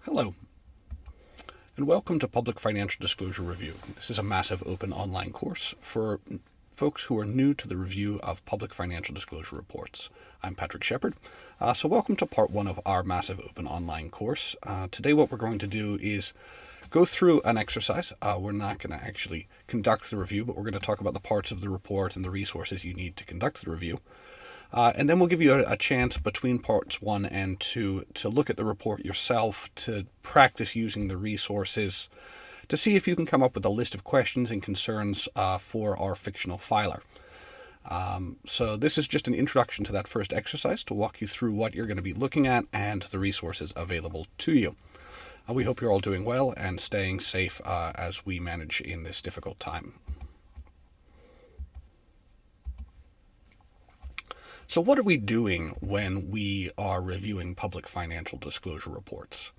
Hello, and welcome to Public Financial Disclosure Review. This is a massive open online course for folks who are new to the review of public financial disclosure reports. I'm Patrick Shepard, so welcome to part one of our massive open online course. Today what we're going to do is go through an exercise. We're not going to actually conduct the review, but we're going to talk about the parts of the report and the resources you need to conduct the review. And then we'll give you a chance between parts 1 and 2 to look at the report yourself, to practice using the resources, to see if you can come up with a list of questions and concerns for our fictional filer. So this is just an introduction to that first exercise to walk you through what you're going to be looking at and the resources available to you. We hope you're all doing well and staying safe as we manage in this difficult time. So what are we doing when we are reviewing public financial disclosure reports?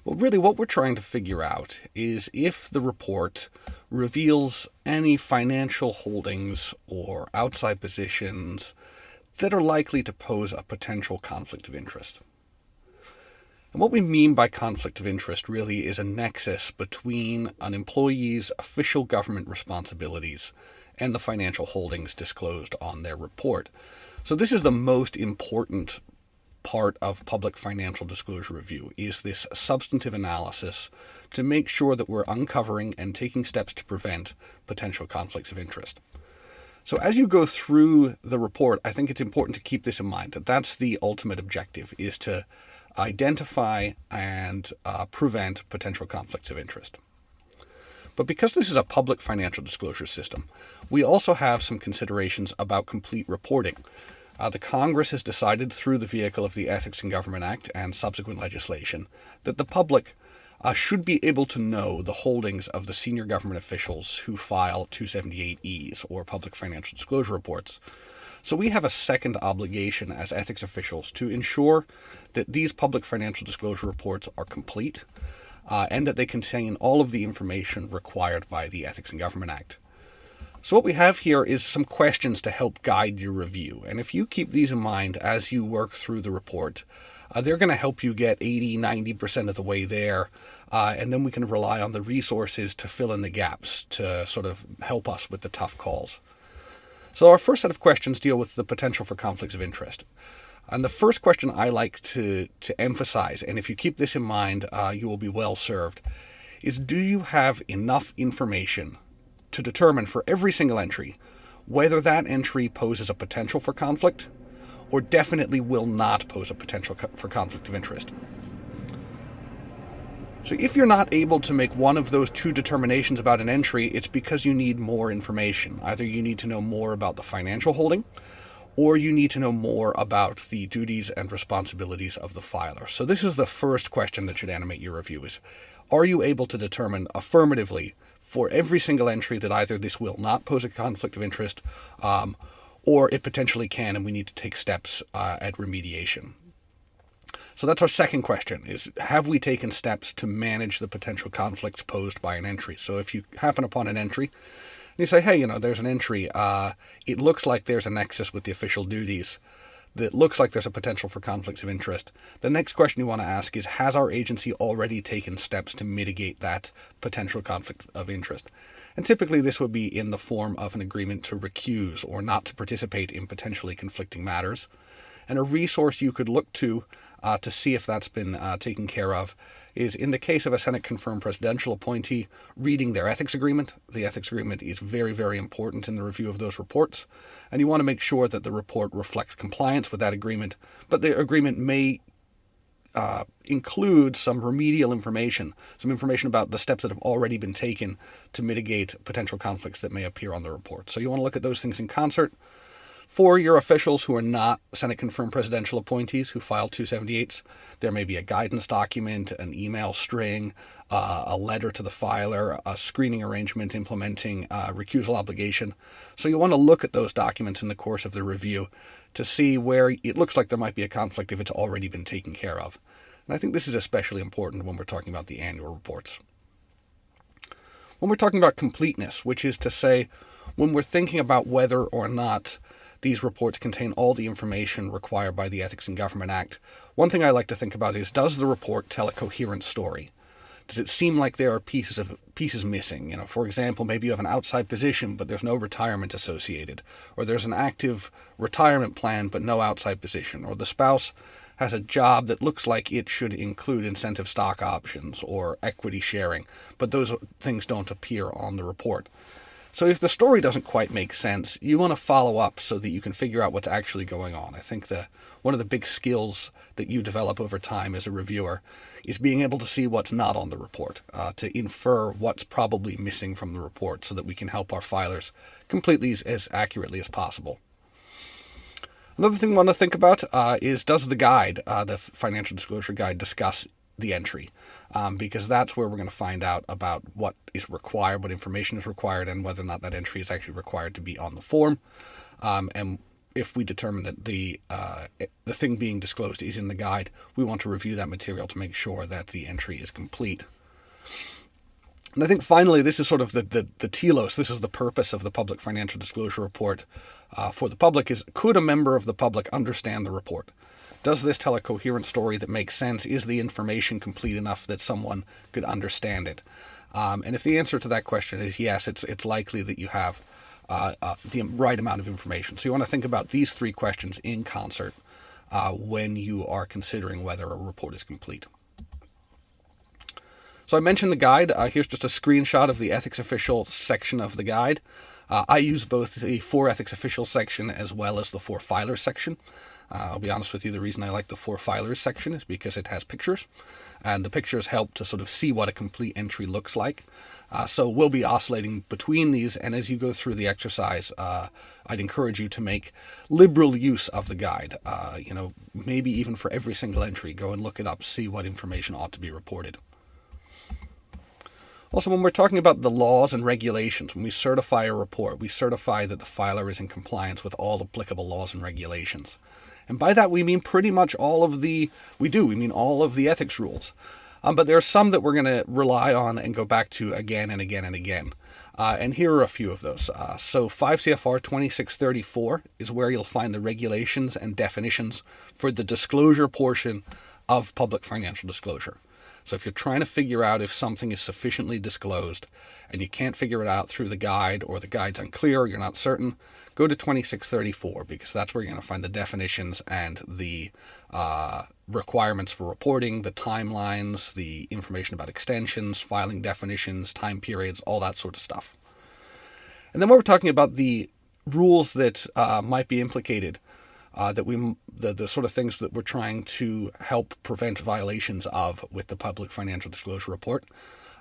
Well, really what we're trying to figure out is if the report reveals any financial holdings or outside positions that are likely to pose a potential conflict of interest. And what we mean by conflict of interest really is a nexus between an employee's official government responsibilities and the financial holdings disclosed on their report. So this is the most important part of public financial disclosure review, is this substantive analysis to make sure that we're uncovering and taking steps to prevent potential conflicts of interest. So as you go through the report, I think it's important to keep this in mind, that that's the ultimate objective, is to identify and prevent potential conflicts of interest. But because this is a public financial disclosure system, we also have some considerations about complete reporting. The Congress has decided through the vehicle of the Ethics in Government Act and subsequent legislation that the public should be able to know the holdings of the senior government officials who file 278Es, or public financial disclosure reports. So we have a second obligation as ethics officials to ensure that these public financial disclosure reports are complete and that they contain all of the information required by the Ethics in Government Act. So what we have here is some questions to help guide your review. And if you keep these in mind as you work through the report, they're going to help you get 80-90% of the way there. And then we can rely on the resources to fill in the gaps to sort of help us with the tough calls. So our first set of questions deal with the potential for conflicts of interest. And the first question I like to emphasize, and if you keep this in mind, you will be well served, is do you have enough information to determine for every single entry whether that entry poses a potential for conflict or definitely will not pose a potential for conflict of interest. So if you're not able to make one of those two determinations about an entry, it's because you need more information. Either you need to know more about the financial holding, or you need to know more about the duties and responsibilities of the filer. So this is the first question that should animate your review, is are you able to determine affirmatively for every single entry that either this will not pose a conflict of interest or it potentially can, and we need to take steps at remediation. So that's our second question, is have we taken steps to manage the potential conflicts posed by an entry? So if you happen upon an entry and you say, hey, there's an entry, it looks like there's a nexus with the official duties, that looks like there's a potential for conflicts of interest. The next question you want to ask is, has our agency already taken steps to mitigate that potential conflict of interest? And typically this would be in the form of an agreement to recuse or not to participate in potentially conflicting matters. And a resource you could look to see if that's been taken care of is, in the case of a Senate-confirmed presidential appointee, reading their ethics agreement. The ethics agreement is very, very important in the review of those reports, and you want to make sure that the report reflects compliance with that agreement, but the agreement may include some remedial information, some information about the steps that have already been taken to mitigate potential conflicts that may appear on the report. So you want to look at those things in concert. For your officials who are not Senate-confirmed presidential appointees who file 278s, there may be a guidance document, an email string, a letter to the filer, a screening arrangement implementing a recusal obligation. So you want to look at those documents in the course of the review to see where it looks like there might be a conflict if it's already been taken care of. And I think this is especially important when we're talking about the annual reports. When we're talking about completeness, which is to say, when we're thinking about whether or not these reports contain all the information required by the Ethics in Government Act, one thing I like to think about is, does the report tell a coherent story? Does it seem like there are pieces missing? For example, maybe you have an outside position, but there's no retirement associated, or there's an active retirement plan, but no outside position, or the spouse has a job that looks like it should include incentive stock options or equity sharing, but those things don't appear on the report. So if the story doesn't quite make sense, you want to follow up so that you can figure out what's actually going on. I think one of the big skills that you develop over time as a reviewer is being able to see what's not on the report, to infer what's probably missing from the report so that we can help our filers complete as accurately as possible. Another thing we want to think about is, does the guide, the financial disclosure guide, discuss the entry? Because that's where we're going to find out about what is required, what information is required, and whether or not that entry is actually required to be on the form. And if we determine that the thing being disclosed is in the guide, we want to review that material to make sure that the entry is complete. And I think finally, this is sort of the telos, this is the purpose of the public financial disclosure report for the public, is, could a member of the public understand the report? Does this tell a coherent story that makes sense? Is the information complete enough that someone could understand it? And if the answer to that question is yes, it's likely that you have the right amount of information. So you want to think about these three questions in concert when you are considering whether a report is complete. So I mentioned the guide. Here's just a screenshot of the ethics official section of the guide. I use both the for ethics officials section as well as the for filers section. I'll be honest with you, the reason I like the for filers section is because it has pictures, and the pictures help to sort of see what a complete entry looks like. So we'll be oscillating between these, and as you go through the exercise, I'd encourage you to make liberal use of the guide. Maybe even for every single entry, go and look it up, see what information ought to be reported. Also, when we're talking about the laws and regulations, when we certify a report, we certify that the filer is in compliance with all applicable laws and regulations. And by that, we mean pretty much all of the ethics rules. But there are some that we're going to rely on and go back to again and again and again. And here are a few of those. So 5 CFR 2634 is where you'll find the regulations and definitions for the disclosure portion of public financial disclosure. So if you're trying to figure out if something is sufficiently disclosed and you can't figure it out through the guide, or the guide's unclear, or you're not certain, go to 2634, because that's where you're going to find the definitions and the requirements for reporting, the timelines, the information about extensions, filing definitions, time periods, all that sort of stuff. And then when we're talking about the rules that might be implicated, the sort of things that we're trying to help prevent violations of with the public financial disclosure report,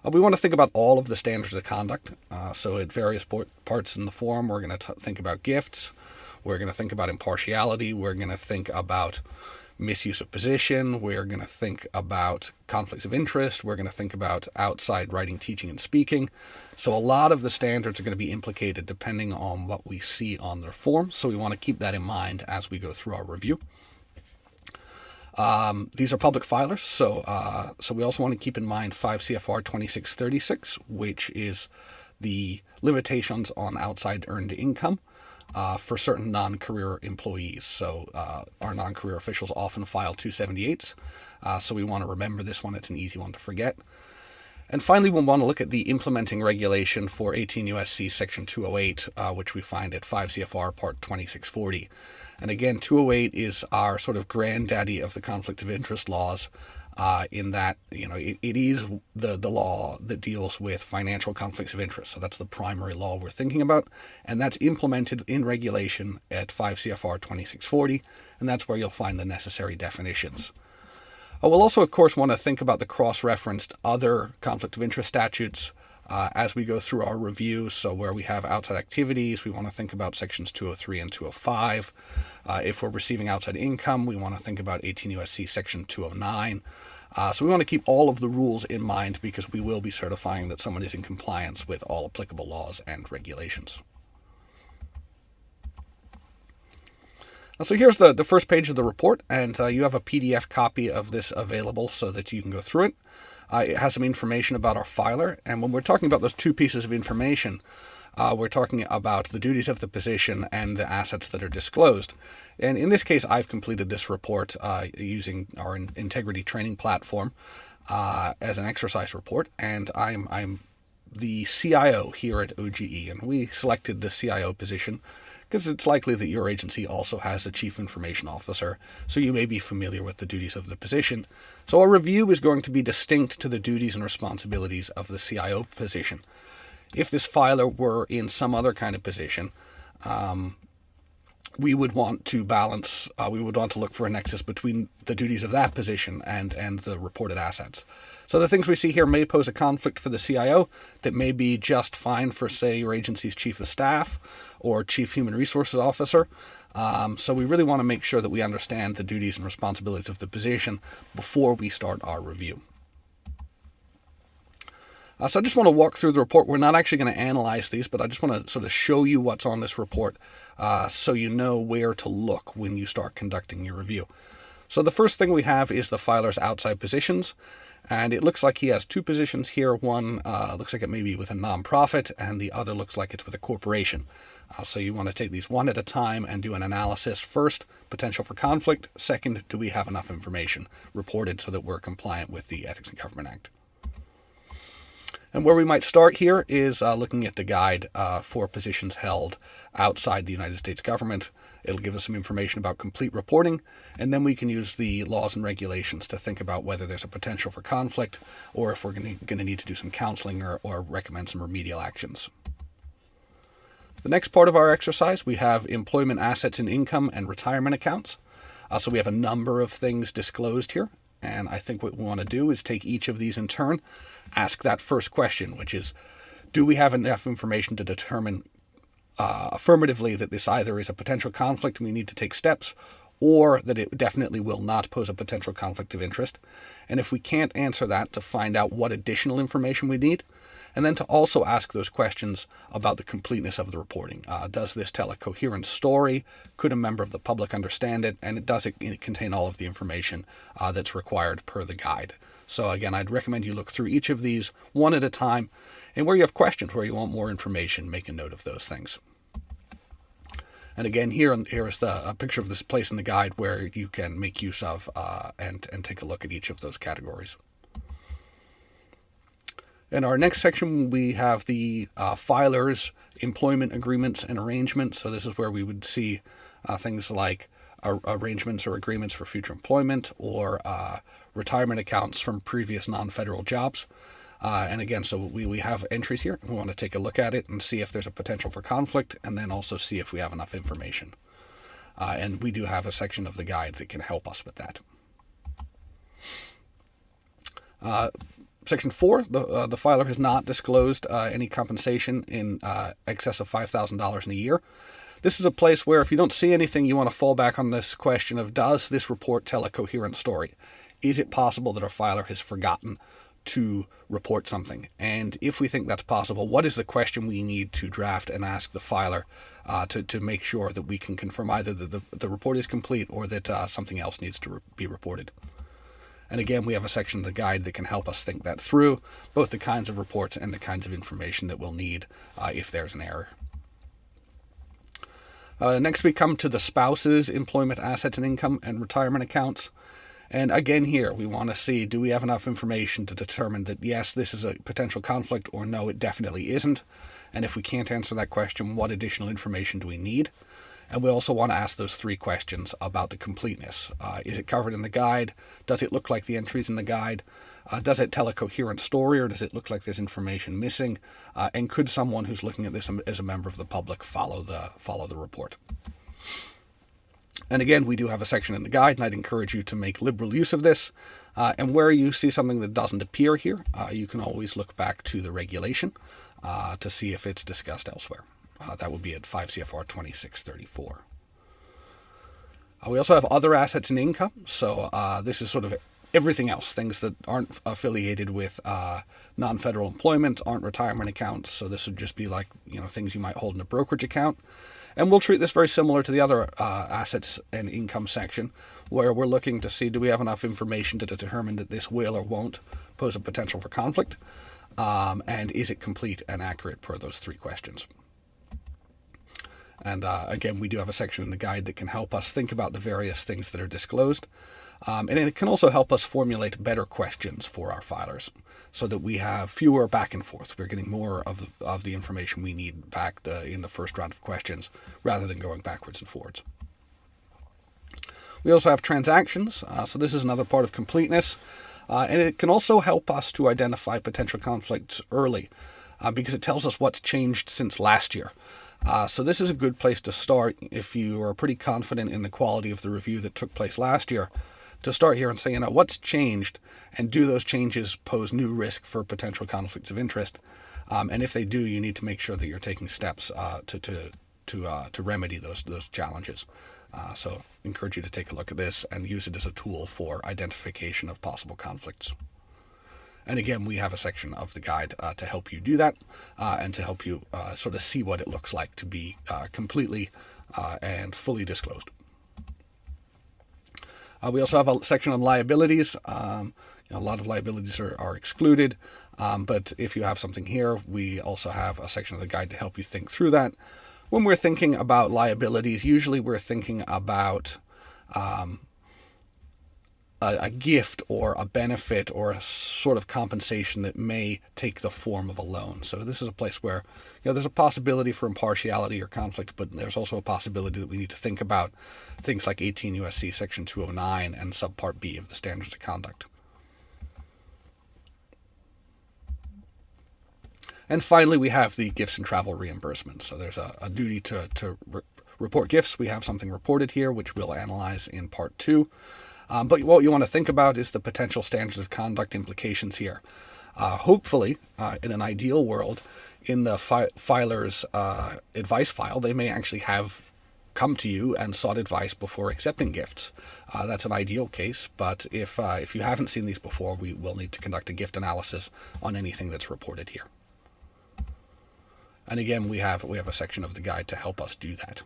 we want to think about all of the standards of conduct. So at various parts in the form, we're going to think about gifts, we're going to think about impartiality, we're going to think about misuse of position, we're going to think about conflicts of interest, we're going to think about outside writing, teaching, and speaking. So a lot of the standards are going to be implicated depending on what we see on their form. So we want to keep that in mind as we go through our review. These are public filers, so we also want to keep in mind 5 CFR 2636, which is the limitations on outside earned income for certain non-career employees. So our non-career officials often file 278s, so we want to remember this one. It's an easy one to forget. And finally, we'll want to look at the implementing regulation for 18 U.S.C. Section 208, which we find at 5 CFR Part 2640. And again, 208 is our sort of granddaddy of the conflict of interest laws, in that, it is the law that deals with financial conflicts of interest. So that's the primary law we're thinking about, and that's implemented in regulation at 5 CFR 2640, and that's where you'll find the necessary definitions. We'll also, of course, want to think about the cross-referenced other conflict of interest statutes as we go through our review. So where we have outside activities, we want to think about sections 203 and 205. If we're receiving outside income, we want to think about 18 U.S.C. section 209. So we want to keep all of the rules in mind, because we will be certifying that someone is in compliance with all applicable laws and regulations. So here's the first page of the report, and you have a PDF copy of this available so that you can go through it. It has some information about our filer, and when we're talking about those two pieces of information, we're talking about the duties of the position and the assets that are disclosed. And in this case, I've completed this report using our integrity training platform as an exercise report, and I'm the CIO here at OGE, and we selected the CIO position because it's likely that your agency also has a Chief Information Officer, so you may be familiar with the duties of the position. So our review is going to be distinct to the duties and responsibilities of the CIO position. If this filer were in some other kind of position, we would want to balance, we would want to look for a nexus between the duties of that position and the reported assets. So the things we see here may pose a conflict for the CIO that may be just fine for, say, your agency's Chief of Staff or Chief Human Resources Officer. So we really want to make sure that we understand the duties and responsibilities of the position before we start our review. So I just want to walk through the report. We're not actually going to analyze these, but I just want to sort of show you what's on this report so you know where to look when you start conducting your review. So the first thing we have is the filer's outside positions. And it looks like he has two positions here. One looks like it may be with a nonprofit, and the other looks like it's with a corporation. So you want to take these one at a time and do an analysis. First, potential for conflict. Second, do we have enough information reported so that we're compliant with the Ethics in Government Act? And where we might start here is looking at the guide for positions held outside the United States government. It'll give us some information about complete reporting, and then we can use the laws and regulations to think about whether there's a potential for conflict or if we're going to need to do some counseling or recommend some remedial actions. The next part of our exercise, we have employment assets and income and retirement accounts. So we have a number of things disclosed here. And I think what we want to do is take each of these in turn, ask that first question, which is, do we have enough information to determine affirmatively that this either is a potential conflict and we need to take steps, or that it definitely will not pose a potential conflict of interest? And if we can't answer that, to find out what additional information we need, and then to also ask those questions about the completeness of the reporting. Does this tell a coherent story? Could a member of the public understand it? And does it contain all of the information that's required per the guide? So again, I'd recommend you look through each of these one at a time, and where you have questions, where you want more information, make a note of those things. And again, here is a picture of this place in the guide where you can make use of and take a look at each of those categories. In our next section, we have the filer's employment agreements and arrangements. So this is where we would see things like arrangements or agreements for future employment or retirement accounts from previous non-federal jobs. And again, so we have entries here. We want to take a look at it and see if there's a potential for conflict, and then also see if we have enough information. And we do have a section of the guide that can help us with that. Section 4, the filer has not disclosed any compensation in excess of $5,000 in a year. This is a place where if you don't see anything, you want to fall back on this question of, does this report tell a coherent story? Is it possible that a filer has forgotten to report something? And if we think that's possible, what is the question we need to draft and ask the filer to make sure that we can confirm either that the report is complete or that something else needs to be reported? And again, we have a section of the guide that can help us think that through, both the kinds of reports and the kinds of information that we'll need if there's an error. Next, we come to the spouse's employment assets and income and retirement accounts. And again, here we want to see, do we have enough information to determine that, yes, this is a potential conflict, or no, it definitely isn't? And if we can't answer that question, what additional information do we need? And we also want to ask those three questions about the completeness. Is it covered in the guide? Does it look like the entries in the guide? Does it tell a coherent story, or does it look like there's information missing? And could someone who's looking at this as a member of the public follow the report? And again, we do have a section in the guide, and I'd encourage you to make liberal use of this. And where you see something that doesn't appear here, you can always look back to the regulation to see if it's discussed elsewhere. That would be at 5 CFR 2634. We also have other assets and income. So this is sort of everything else, things that aren't affiliated with non-federal employment, aren't retirement accounts. So this would just be like, things you might hold in a brokerage account. And we'll treat this very similar to the other assets and income section, where we're looking to see, do we have enough information to determine that this will or won't pose a potential for conflict? And is it complete and accurate per those three questions? And again, we do have a section in the guide that can help us think about the various things that are disclosed. And it can also help us formulate better questions for our filers so that we have fewer back and forth. We're getting more of the information we need back in the first round of questions rather than going backwards and forwards. We also have transactions. So this is another part of completeness. And it can also help us to identify potential conflicts early because it tells us what's changed since last year. So this is a good place to start if you are pretty confident in the quality of the review that took place last year, to start here and say, what's changed, and do those changes pose new risk for potential conflicts of interest? And if they do, you need to make sure that you're taking steps to remedy those challenges. So I encourage you to take a look at this and use it as a tool for identification of possible conflicts. And again, we have a section of the guide to help you do that and to help you sort of see what it looks like to be completely and fully disclosed. We also have a section on liabilities. A lot of liabilities are excluded, but if you have something here, we also have a section of the guide to help you think through that. When we're thinking about liabilities, usually we're thinking about a gift or a benefit or a sort of compensation that may take the form of a loan. So this is a place where there's a possibility for impartiality or conflict, but there's also a possibility that we need to think about things like 18 U.S.C. Section 209 and Subpart B of the Standards of Conduct. And finally, we have the gifts and travel reimbursement. So there's a duty to report gifts. We have something reported here, which we'll analyze in Part 2. But what you want to think about is the potential standards of conduct implications here. Hopefully, in an ideal world, in the filer's advice file, they may actually have come to you and sought advice before accepting gifts. That's an ideal case, but if you haven't seen these before, we will need to conduct a gift analysis on anything that's reported here. And again, we have a section of the guide to help us do that.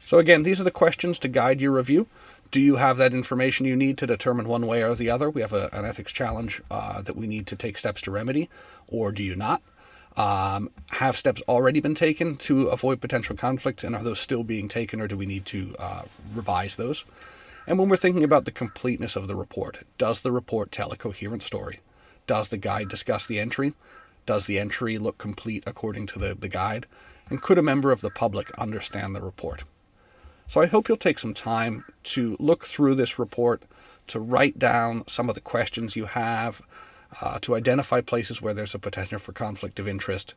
So again, these are the questions to guide your review. Do you have that information you need to determine one way or the other? We have an ethics challenge that we need to take steps to remedy, or do you not? Have steps already been taken to avoid potential conflicts, and are those still being taken, or do we need to revise those? And when we're thinking about the completeness of the report, does the report tell a coherent story? Does the guide discuss the entry? Does the entry look complete according to the guide? And could a member of the public understand the report? So I hope you'll take some time to look through this report, to write down some of the questions you have, to identify places where there's a potential for conflict of interest,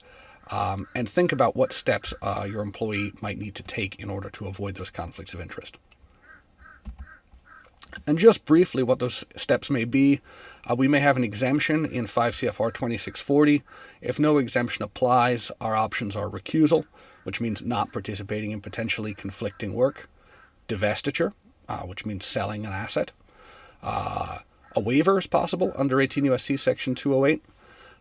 and think about what steps your employee might need to take in order to avoid those conflicts of interest. And just briefly what those steps may be, we may have an exemption in 5 CFR 2640. If no exemption applies, our options are recusal, which means not participating in potentially conflicting work, divestiture, which means selling an asset. A waiver is possible under 18 U.S.C. Section 208.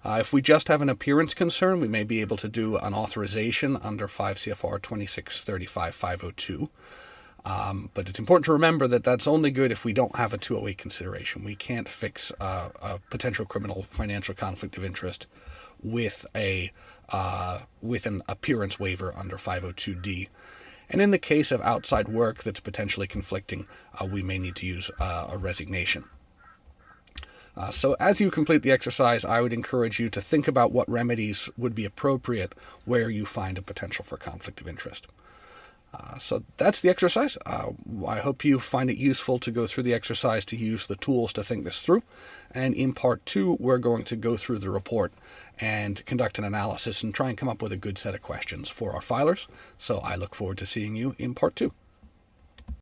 If we just have an appearance concern, we may be able to do an authorization under 5 CFR 2635-502. But it's important to remember that that's only good if we don't have a 208 consideration. We can't fix a potential criminal financial conflict of interest with an appearance waiver under 502D. And in the case of outside work that's potentially conflicting, we may need to use a resignation. So as you complete the exercise, I would encourage you to think about what remedies would be appropriate where you find a potential for conflict of interest. So that's the exercise. I hope you find it useful to go through the exercise, to use the tools to think this through. And in Part 2, we're going to go through the report and conduct an analysis and try and come up with a good set of questions for our filers. So I look forward to seeing you in Part 2.